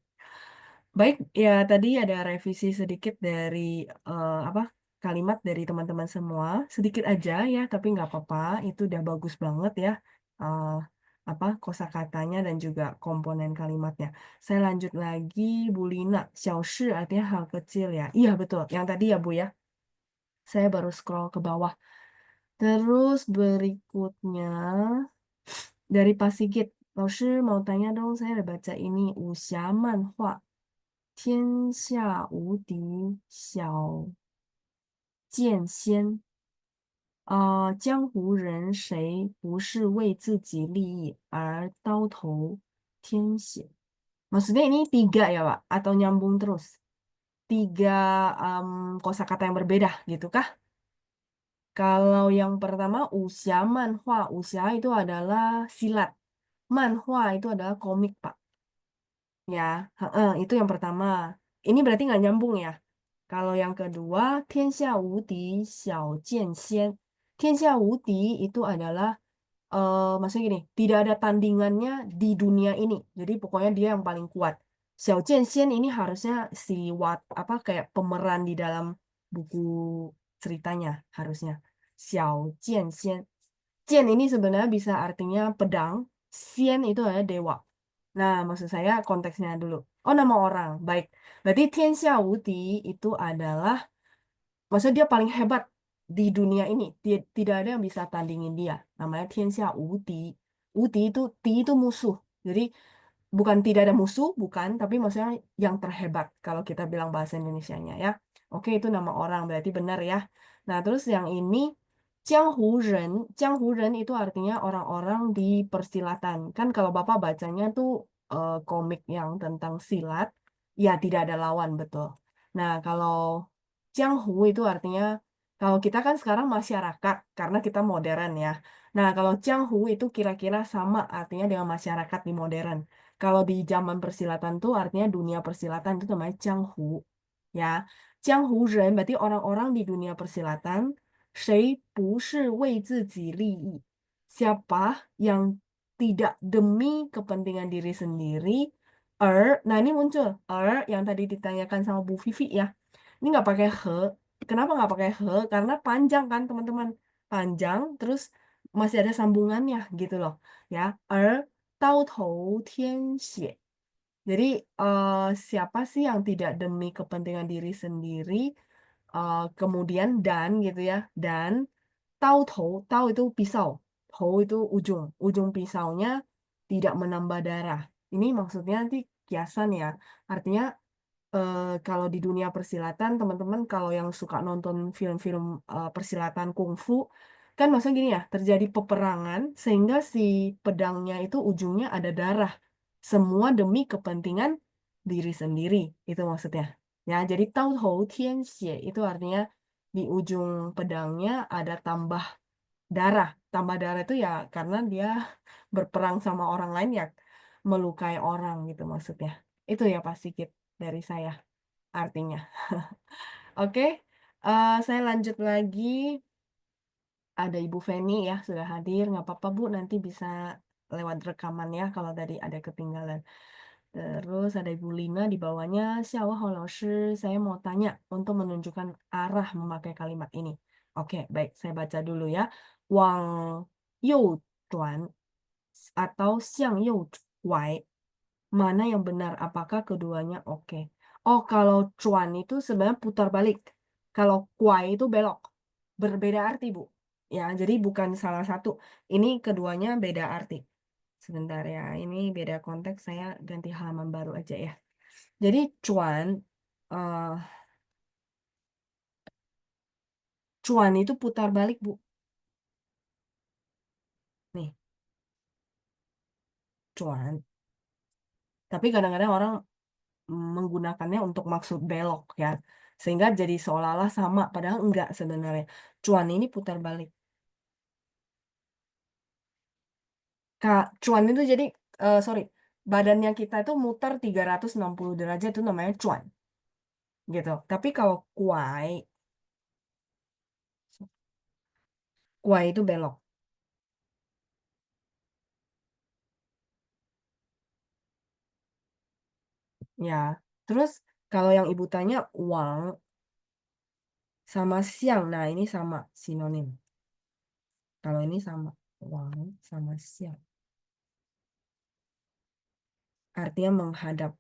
Baik, ya tadi ada revisi sedikit dari apa kalimat dari teman-teman semua, sedikit aja ya, tapi nggak apa-apa, itu udah bagus banget ya, eh, apa kosakatanya dan juga komponen kalimatnya. Saya lanjut lagi, Bu Lina, 小事 artinya hal kecil ya. Iya betul, yang tadi ya Bu ya. Saya baru scroll ke bawah. Terus berikutnya dari Pak Sigit, 老师 mau tanya dong, saya udah baca ini 武侠漫画，天下无敌小剑仙。江湖人谁不是为自己利益而刀头舔血? Maksudnya ini tiga ya, Pak? Atau nyambung terus? Tiga kosakata yang berbeda, gitu kah? Kalau yang pertama, usia manhwa. Usia itu adalah silat. Manhwa itu adalah komik, Pak. Ya, itu yang pertama. Ini berarti nggak nyambung ya. Kalau yang kedua, 天下无敌小剑仙. 天下无敌 itu adalah maksudnya gini, tidak ada tandingannya di dunia ini. Jadi pokoknya dia yang paling kuat. Xiao Jianxian ini harusnya si apa kayak pemeran di dalam buku ceritanya harusnya. Xiao Jianxian. Jian ini sebenarnya bisa artinya pedang, Xian itu adalah dewa. Nah, maksud saya konteksnya dulu. Oh, nama orang. Baik. Berarti 天下无敌 itu adalah maksudnya dia paling hebat di dunia ini tidak ada yang bisa tandingin dia. Namanya Tianxia Wudi. Wudi itu Ti itu musuh. Jadi bukan tidak ada musuh, bukan, tapi maksudnya yang terhebat kalau kita bilang bahasa Indonesianya ya. Oke, itu nama orang berarti benar ya. Nah, terus yang ini Jianghu Ren itu artinya orang-orang di persilatan. Kan kalau Bapak bacanya tuh komik yang tentang silat, ya tidak ada lawan betul. Nah, kalau Jianghu itu artinya kalau kita kan sekarang masyarakat karena kita modern ya. Nah, kalau Jianghu itu kira-kira sama artinya dengan masyarakat di modern. Kalau di zaman persilatan tuh artinya dunia persilatan itu namanya Jianghu. Ya, Jianghu Ren berarti orang-orang di dunia persilatan. 谁不是为自己利益? Siapa yang tidak demi kepentingan diri sendiri, nah ini muncul, yang tadi ditanyakan sama Bu Vivi ya. Ini nggak pakai he. Kenapa nggak pakai he? Karena panjang kan teman-teman. Panjang, terus masih ada sambungannya gitu loh. Ya, 刀头天血. Jadi siapa sih yang tidak demi kepentingan diri sendiri, kemudian dan gitu ya, dan tau itu pisau, tou itu ujung, ujung pisaunya tidak menambah darah. Ini maksudnya nanti kiasan ya, artinya kalau di dunia persilatan, teman-teman kalau yang suka nonton film-film persilatan kungfu, kan maksudnya gini ya, terjadi peperangan sehingga si pedangnya itu ujungnya ada darah. Semua demi kepentingan diri sendiri, itu maksudnya. Ya, jadi tau hou tian xie itu artinya di ujung pedangnya ada tambah darah. Tambah darah itu ya karena dia berperang sama orang lain ya melukai orang gitu maksudnya. Itu ya Pak Sigit dari saya artinya. Oke, saya lanjut lagi. Ada Ibu Feni ya sudah hadir. Nggak apa-apa Bu, nanti bisa lewat rekaman ya kalau tadi ada ketinggalan. Terus ada Ibu Lina di bawahnya. Xiao Hao Lao Shi, saya mau tanya untuk menunjukkan arah memakai kalimat ini. Oke, baik. Saya baca dulu ya. Wang you tuan atau xiang you wai. Mana yang benar? Apakah keduanya oke? Oh, kalau cuan itu sebenarnya putar balik. Kalau kuai itu belok. Berbeda arti, Bu. Ya, jadi bukan salah satu. Ini keduanya beda arti. Sebentar ya, ini beda konteks. Saya ganti halaman baru aja ya. Jadi eh, cuan itu putar balik, Bu. Nih, cuan. Tapi kadang-kadang orang menggunakannya untuk maksud belok ya. Sehingga jadi seolah-olah sama, padahal enggak sebenarnya. Cuan ini putar balik. Kak, cuan itu jadi, sorry, badannya kita itu muter 360 derajat itu namanya cuan, gitu. Tapi kalau kuai itu belok, ya. Terus kalau yang ibu tanya uang sama siang, nah ini sama sinonim. Kalau ini sama uang sama siang, artinya menghadap.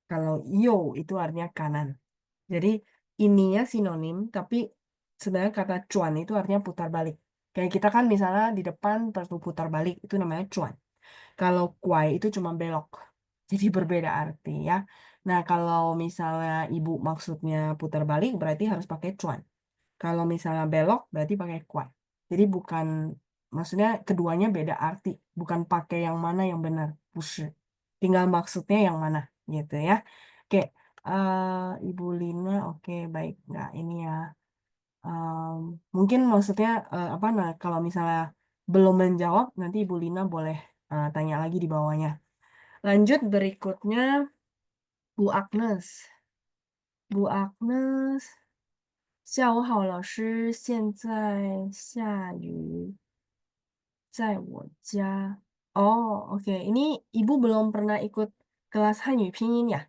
Kalau yo itu artinya kanan. Jadi ininya sinonim, tapi sebenarnya kata cuan itu artinya putar balik. Kayak kita kan misalnya di depan perlu putar balik, itu namanya cuan. Kalau kuai itu cuma belok. Jadi berbeda arti ya. Nah, kalau misalnya ibu maksudnya putar balik berarti harus pakai cuan. Kalau misalnya belok berarti pakai kuai. Jadi bukan maksudnya keduanya beda arti, bukan pakai yang mana yang benar, bushi. Tinggal maksudnya yang mana gitu ya. Oke, Ibu Lina, oke baik. Nggak ini ya. Em, Mungkin maksudnya apa nah kalau misalnya belum menjawab nanti Ibu Lina boleh tanya lagi di bawahnya. Lanjut berikutnya Bu Agnes. Bu Agnes，下午好，老师。现在下雨，在我家。Oh, oke. Ini Ibu belum pernah ikut kelas Hanyu Pinyin ya?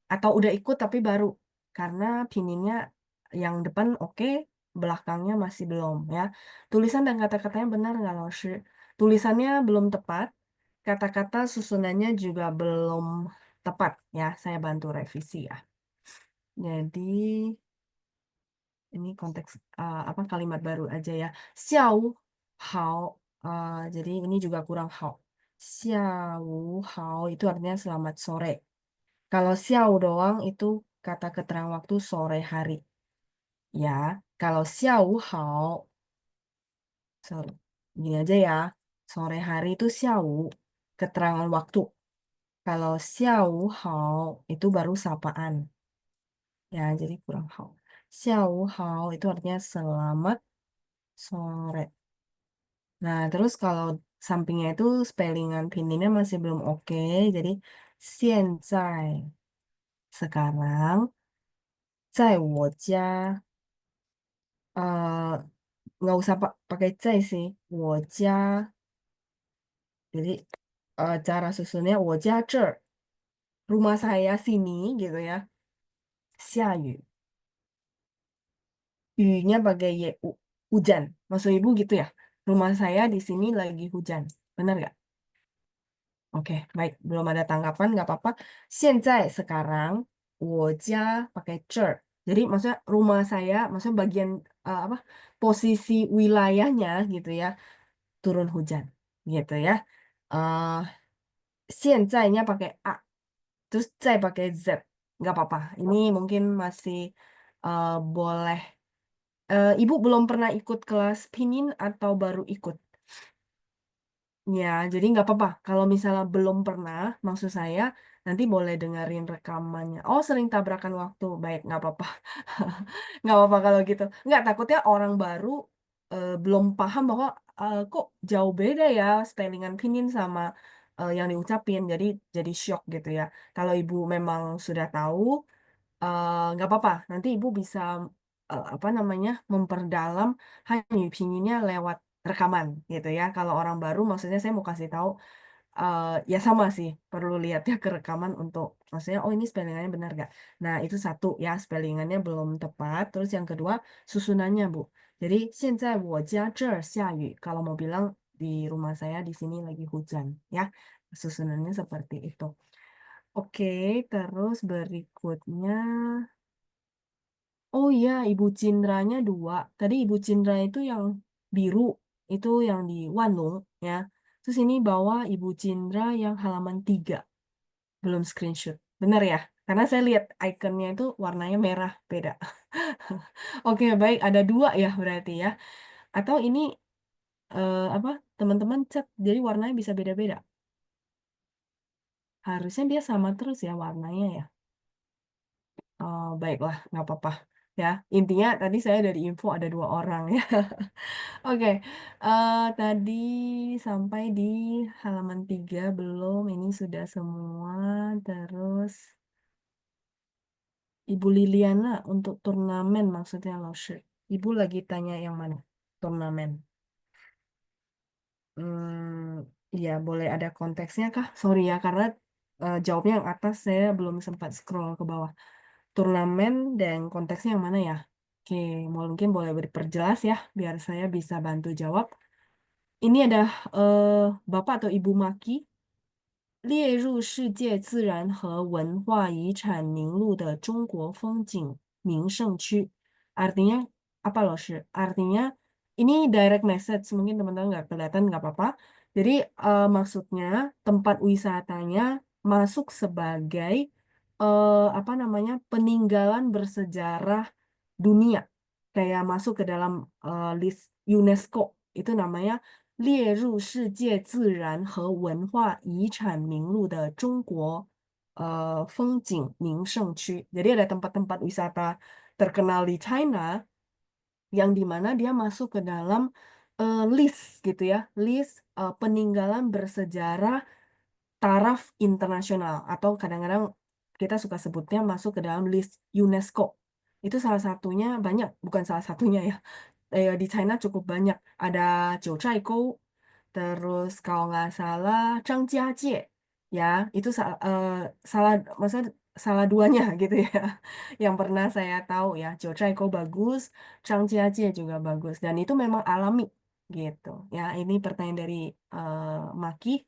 Atau udah ikut tapi baru? Karena pininnya yang depan oke, belakangnya masih belum ya. Tulisan dan kata-katanya benar nggak, Laoshi? Tulisannya belum tepat, kata-kata susunannya juga belum tepat ya. Saya bantu revisi ya. Jadi ini konteks apa kalimat baru aja ya. Xiao hao, jadi ini juga kurang hao. Xiao hao itu artinya selamat sore. Kalau xiao doang itu kata keterangan waktu sore hari. Ya, kalau xiao hao, sorry, gini aja ya. Sore hari itu xiao, keterangan waktu. Kalau xiao hao itu baru sapaan. Ya, jadi kurang hao. Xiao hao itu artinya selamat sore. Nah, terus kalau sampingnya itu spellingan pinginnya masih belum oke. Jadi, 现在 sekarang, 在我家 nggak usah pakai 在 sih. 我家 jadi cara susunnya 我家这儿 rumah saya sini gitu ya. 下雨 yu-nya pakai ye hujan. Maksud ibu gitu ya. Rumah saya di sini lagi hujan. Benar nggak? Oke, baik. Belum ada tanggapan, nggak apa-apa. 现在 sekarang, 我家 pakai 这儿. Jadi maksudnya rumah saya, maksudnya bagian apa posisi wilayahnya gitu ya, turun hujan gitu ya. Eh 现在-nya pakai a, terus 再 pakai z, nggak apa-apa. Ini mungkin masih boleh. Ibu belum pernah ikut kelas pinyin atau baru ikut? Ya, jadi nggak apa-apa. Kalau misalnya belum pernah, maksud saya nanti boleh dengerin rekamannya. Oh, sering tabrakan waktu. Baik, nggak apa-apa. Nggak apa-apa kalau gitu. Nggak, takutnya orang baru belum paham bahwa kok jauh beda ya spellingan pinyin sama yang diucapin. Jadi shock gitu ya. Kalau ibu memang sudah tahu, nggak apa-apa. Nanti ibu bisa apa namanya memperdalam Hanyu pinginnya lewat rekaman gitu ya. Kalau orang baru, maksudnya saya mau kasih tahu ya sama sih, perlu lihat ya ke rekaman untuk maksudnya oh ini spellingannya benar gak. Nah itu satu ya spellingannya belum tepat. Terus yang kedua susunannya Bu. Jadi 现在我家这儿下雨. Kalau mau bilang di rumah saya di sini lagi hujan ya. Susunannya seperti itu. Oke, terus berikutnya. Oh iya, Ibu Cindranya dua. Tadi Ibu Cindra itu yang biru, itu yang di Wanung ya. Terus ini bawa Ibu Cindra yang halaman 3, belum screenshot. Bener ya? Karena saya lihat ikonnya itu warnanya merah, beda. Oke, baik, ada dua ya berarti ya. Atau ini apa? Teman-teman cek, jadi warnanya bisa beda-beda. Harusnya dia sama terus ya warnanya ya. Oh, baiklah, nggak apa-apa. Ya, intinya tadi saya dari info ada dua orang ya. Oke, tadi sampai di halaman 3 belum, ini sudah semua. Terus Ibu Liliana untuk turnamen maksudnya Losher. Ibu lagi tanya yang mana? Turnamen. Iya, boleh ada konteksnya kah? Sorry ya, karena jawabnya yang atas saya belum sempat scroll ke bawah. Turnamen dan konteksnya yang mana ya? Oke, mungkin boleh diperjelas ya, biar saya bisa bantu jawab. Ini ada Bapak atau Ibu Maki 列入世界自然和文化遗产名录的中国风景名胜区. Artinya apa loh, Sir? Artinya ini direct message, mungkin teman-teman nggak kelihatan, nggak apa-apa. Jadi maksudnya tempat wisatanya masuk sebagai apa namanya peninggalan bersejarah dunia, kayak masuk ke dalam list UNESCO. Itu namanya 列入世界自然和文化遗产名录的中国风景名胜区. Jadi ada tempat-tempat wisata terkenal di China yang dimana dia masuk ke dalam list gitu ya, list peninggalan bersejarah taraf internasional atau kadang-kadang kita suka sebutnya masuk ke dalam list UNESCO. Itu salah satunya banyak, bukan salah satunya ya. Di China cukup banyak. Ada Jiuzhaigou, terus kalau nggak salah Zhangjiajie, ya itu salah maksudnya salah duanya gitu ya. Yang pernah saya tahu ya, Jiuzhaigou bagus, Zhangjiajie juga bagus dan itu memang alami gitu. Ya, ini pertanyaan dari Maki.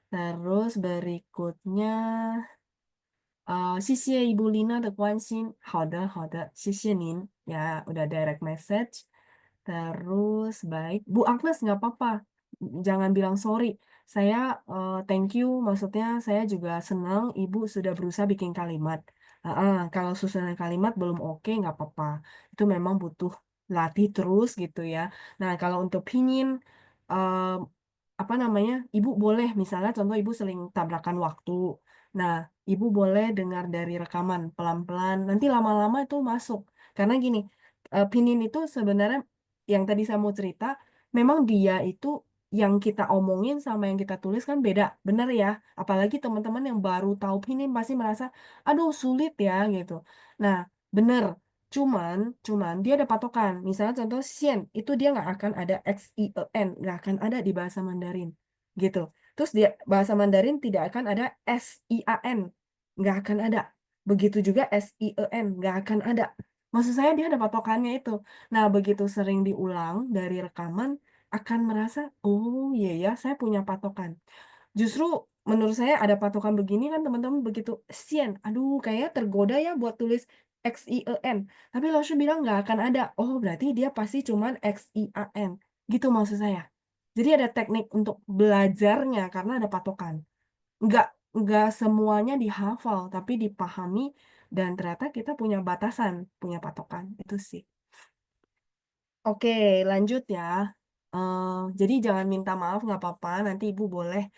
Terus berikutnya 谢谢 Ibu Lina 的关心。好的，好的，谢谢您ya udah direct message. Terus baik, Bu Agnes nggak apa-apa, jangan bilang sorry. Saya thank you, maksudnya saya juga senang Ibu sudah berusaha bikin kalimat. Kalau susunan kalimat belum oke nggak apa-apa. Itu memang butuh latih terus gitu ya. Nah kalau untuk pingin eh, apa namanya, Ibu boleh misalnya contoh Ibu sering tabrakan waktu. Nah, Ibu boleh dengar dari rekaman pelan-pelan. Nanti lama-lama itu masuk. Karena gini, pinin itu sebenarnya yang tadi saya mau cerita, memang dia itu yang kita omongin sama yang kita tulis kan beda, bener ya. Apalagi teman-teman yang baru tahu pinin pasti merasa, aduh sulit ya gitu. Nah, bener. Cuman dia ada patokan. Misalnya contoh sien, itu dia nggak akan ada XIEN, nggak akan ada di bahasa Mandarin, gitu. Terus dia bahasa Mandarin tidak akan ada SIAN, nggak akan ada. Begitu juga SIEN, nggak akan ada. Maksud saya dia ada patokannya itu. Nah, begitu sering diulang dari rekaman, akan merasa, oh iya ya, saya punya patokan. Justru menurut saya ada patokan begini kan teman-teman begitu sien, aduh kayaknya tergoda ya buat tulis XIEN. Tapi Langsung bilang nggak akan ada. Oh berarti dia pasti cuman XIAN. Gitu maksud saya. Jadi ada teknik untuk belajarnya karena ada patokan. Nggak, nggak semuanya dihafal, tapi dipahami dan ternyata kita punya batasan, punya patokan. Itu sih. Oke, lanjut ya. Eh, jadi jangan minta maaf, nggak apa-apa. Nanti ibu boleh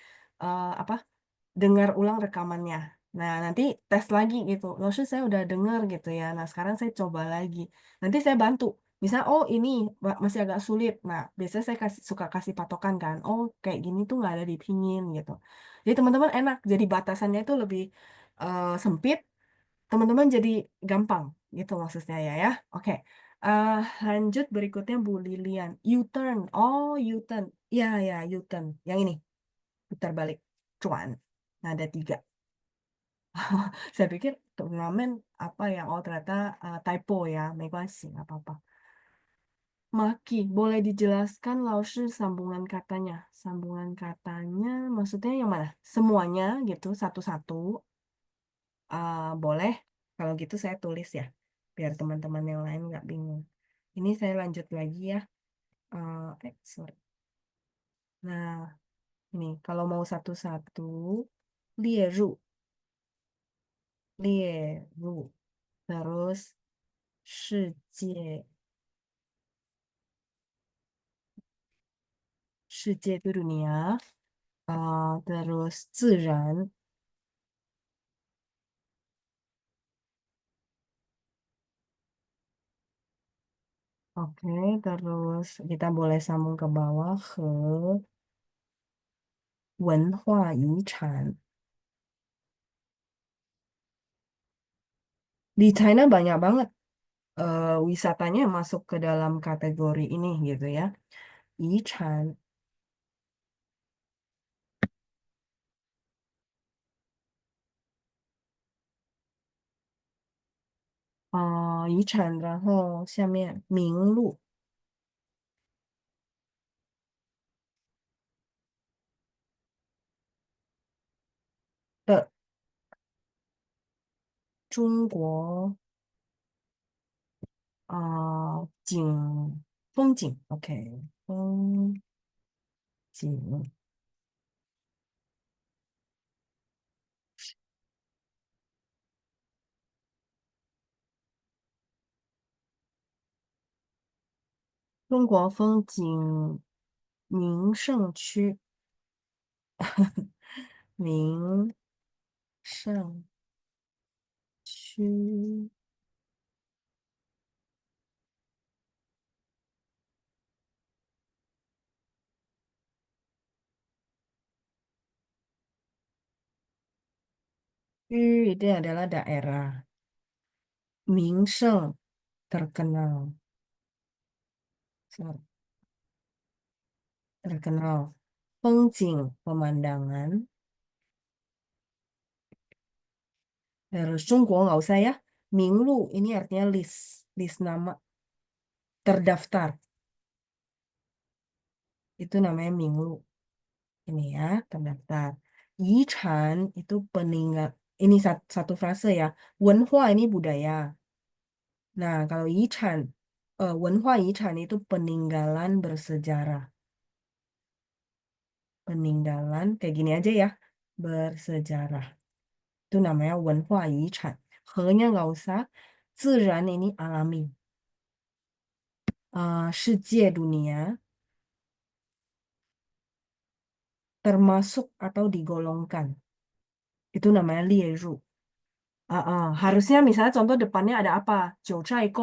apa dengar ulang rekamannya. Nah, nanti tes lagi gitu. Maksud saya udah dengar gitu ya. Nah, sekarang saya coba lagi. Nanti saya bantu. Misal, oh ini masih agak sulit. Nah, biasanya saya suka kasih patokan kan. Oh, kayak gini tuh nggak ada di pingin gitu. Jadi teman-teman enak. Jadi batasannya itu lebih sempit. Teman-teman jadi gampang gitu maksudnya ya. Oke. Eh, Lanjut berikutnya Bu Lilian. U-turn. Oh, U-turn. Ya, ya, U-turn. Yang ini. Putar balik. Cuan. Nah, ada tiga. Saya pikir turnamen apa ya? Oh ternyata typo ya, Megawati nggak apa-apa. Maki, boleh dijelaskan Laoshi sambungan katanya? Sambungan katanya maksudnya yang mana? Semuanya gitu, satu-satu. Boleh. Kalau gitu saya tulis ya, biar teman-teman yang lain nggak bingung. Ini saya lanjut lagi ya. Sorry. Nah, ini kalau mau satu-satu, lieru, lieru, terus 世界世界 itu dunia, terus 自然, oke, terus kita boleh sambung ke bawah ke 文化遗产. Di China banyak banget wisatanya yang masuk ke dalam kategori ini gitu ya. 遗产, 遗产，然后下面名录的中国风景，OK，风景。中国风景名胜区，名胜区，区 itu adalah daerah. 名胜 terkenal, terkenal. 风景 pemandangan. Terus Jungguo nggak usah ya. Minglu ini artinya list, list nama terdaftar. Itu namanya Minglu. Ini ya, terdaftar. Yichan itu peninggal, Ini satu frase ya. Wenhua ini budaya. Nah, kalau yichan, wenhua yichan itu peninggalan bersejarah. Peninggalan kayak gini aja ya. Bersejarah. Itu namanya wenhua yichan. He-nya nggak usah. Ziran ini alami. 世界 dunia termasuk atau digolongkan. Itu namanya lieru. Harusnya misalnya contoh depannya ada apa? Jiucai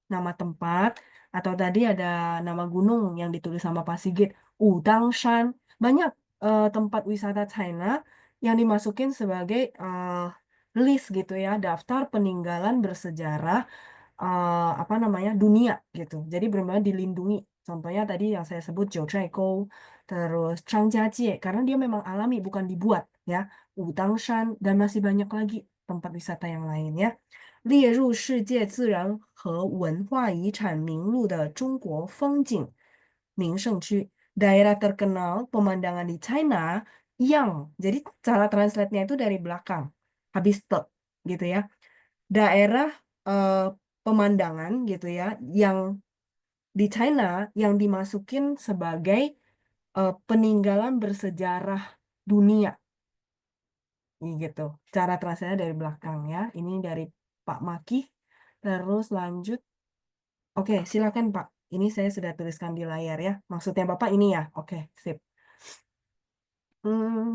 nama tempat, atau tadi ada nama gunung yang ditulis sama Pak Sigit, Wudangshan. Banyak tempat wisata China yang dimasukin sebagai list gitu ya, daftar peninggalan bersejarah apa namanya dunia gitu. Jadi benar-benar dilindungi. Contohnya tadi yang saya sebut Jiucai terus Changjia karena dia memang alami bukan dibuat ya. Wudangshan dan masih banyak lagi tempat wisata yang lain ya. 列入世界自然和文化遗产名录的中国风景名胜区. Daerah terkenal pemandangan di China yang, jadi cara translate-nya itu dari belakang, habis te, gitu ya. Daerah eh, pemandangan gitu ya, yang di China yang dimasukin sebagai peninggalan bersejarah dunia. Gitu. Cara translate dari belakang ya. Ini dari Pak Maki. Terus lanjut. Oke, silakan Pak. Ini saya sudah tuliskan di layar ya. Maksudnya Bapak ini ya. Oke, sip.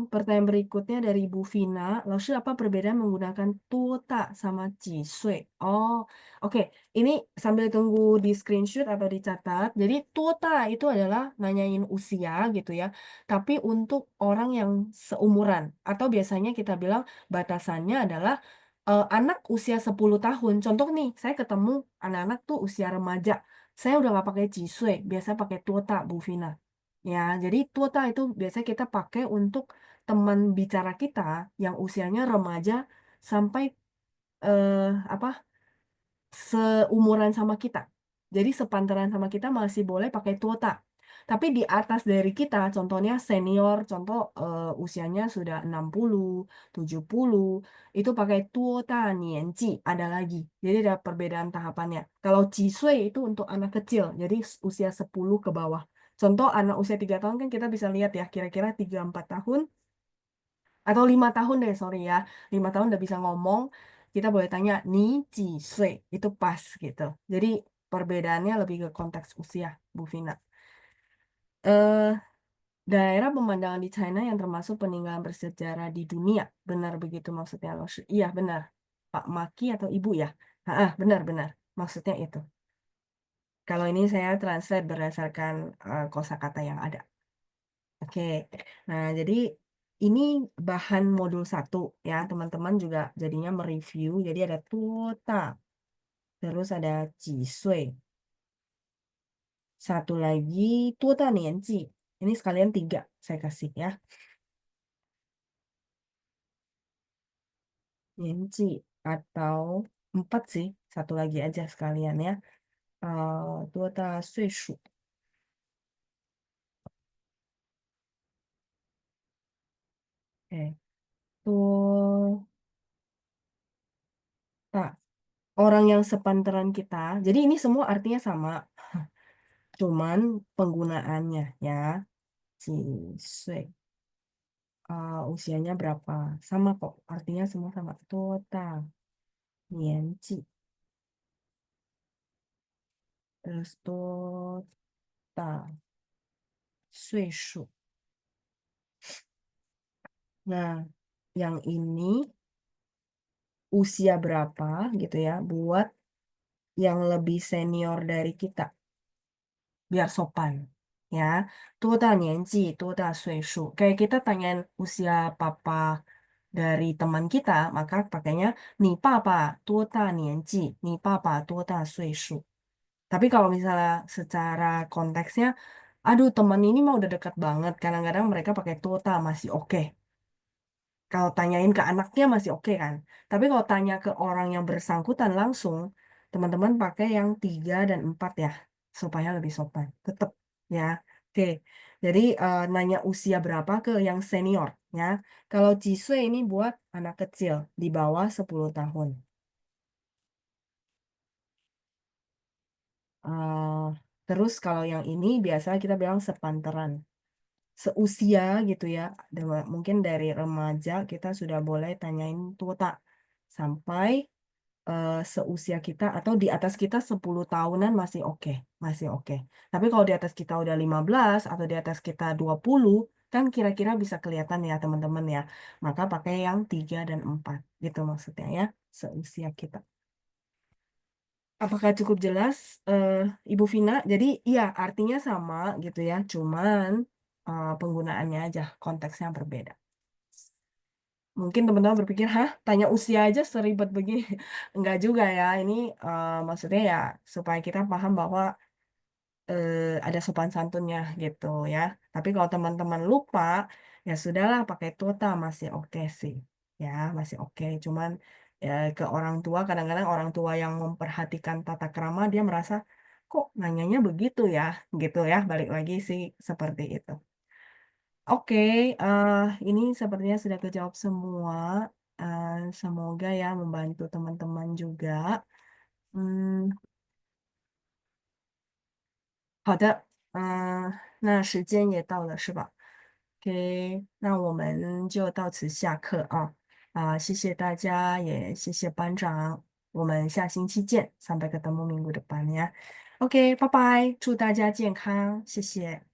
Pertanyaan berikutnya dari Bu Vina. Lalu apa perbedaan menggunakan tuota sama jisui? Oh, oke. Ini sambil tunggu di screenshot atau dicatat. Jadi tuota itu adalah nanyain usia gitu ya. Tapi untuk orang yang seumuran. Atau biasanya kita bilang batasannya adalah anak usia 10 tahun. Contoh nih, saya ketemu anak-anak tuh usia remaja. Saya udah nggak pakai jisui, biasa pakai tuota, Bu Vina. Ya, jadi tuota itu biasanya kita pakai untuk teman bicara kita yang usianya remaja sampai eh, apa seumuran sama kita. Jadi sepantaran sama kita masih boleh pakai tuota. Tapi di atas dari kita, contohnya senior, contoh usianya sudah 60, 70, itu pakai tuota nianji, ada lagi. Jadi ada perbedaan tahapannya. Kalau jisui itu untuk anak kecil, jadi usia 10 ke bawah. Contoh anak usia 3 tahun kan kita bisa lihat ya, kira-kira 3-4 tahun atau 5 tahun deh, sorry ya. 5 tahun udah bisa ngomong, kita boleh tanya, ni ji sui, itu pas gitu. Jadi perbedaannya lebih ke konteks usia, Bu Vina. Eh, daerah pemandangan di China yang termasuk peninggalan bersejarah di dunia. Benar begitu maksudnya, Lo? Iya, benar. Pak Maki atau Ibu ya? Benar-benar. Maksudnya itu. Kalau ini saya translate berdasarkan kosakata yang ada. Oke, nah jadi ini bahan modul 1 ya, teman-teman juga jadinya mereview. Jadi ada tuota, terus ada jisui. Satu lagi tuota nianji. Ini sekalian 3 saya kasih ya. Nianji atau 4 sih, satu lagi aja sekalian ya. Tuota suishu. Oke, tuota. Orang yang sepantaran kita. Jadi ini semua artinya sama, cuman penggunaannya ya. Siswe. Usianya berapa? Sama kok, artinya semua sama. Total, nianci, terus total, 岁数. Nah, yang ini usia berapa gitu ya, buat yang lebih senior dari kita, biar sopan. Ya, 多大年纪, 多大岁数. Kayak kita tanyain usia papa dari teman kita, maka pakainya, 你爸爸多大年纪, 你爸爸多大岁数. Tapi kalau misalnya secara konteksnya, aduh teman ini mah udah dekat banget. Kadang-kadang mereka pakai tuota masih oke. Kalau tanyain ke anaknya masih oke kan. Tapi kalau tanya ke orang yang bersangkutan langsung, teman-teman pakai yang 3 dan 4 ya. Supaya lebih sopan. Tetap ya. Oke, jadi nanya usia berapa ke yang senior ya. Kalau Jiswe ini buat anak kecil di bawah 10 tahun. Eh, terus kalau yang ini biasa kita bilang sepantaran. Seusia gitu ya. Mungkin dari remaja kita sudah boleh tanyain tuta sampai seusia kita atau di atas kita 10 tahunan masih oke, masih oke. Tapi kalau di atas kita udah 15 atau di atas kita 20 kan kira-kira bisa kelihatan ya teman-teman ya. Maka pakai yang 3 dan 4 gitu maksudnya ya, seusia kita. Apakah cukup jelas, eh, Ibu Vina? Jadi iya artinya sama gitu ya, cuman penggunaannya aja konteksnya berbeda. Mungkin teman-teman berpikir, hah, tanya usia aja seribet begini. Enggak juga ya, ini maksudnya ya supaya kita paham bahwa ada sopan santunnya gitu ya. Tapi kalau teman-teman lupa, ya sudahlah pakai tuta masih oke sih. Ya, masih oke. Cuman ya ke orang tua, kadang-kadang orang tua yang memperhatikan tata krama, dia merasa, kok nanyanya begitu ya, gitu ya. Balik lagi sih seperti itu. Oke, eh, ini sepertinya sudah kejawab semua. Semoga ya membantu teman-teman juga.嗯，好的，那时间也到了，是吧？OK，那我们就到此下课啊。谢谢大家，也谢谢班长，我们下星期见，sampai ketemu minggu depan ya。OK，拜拜，祝大家健康，谢谢。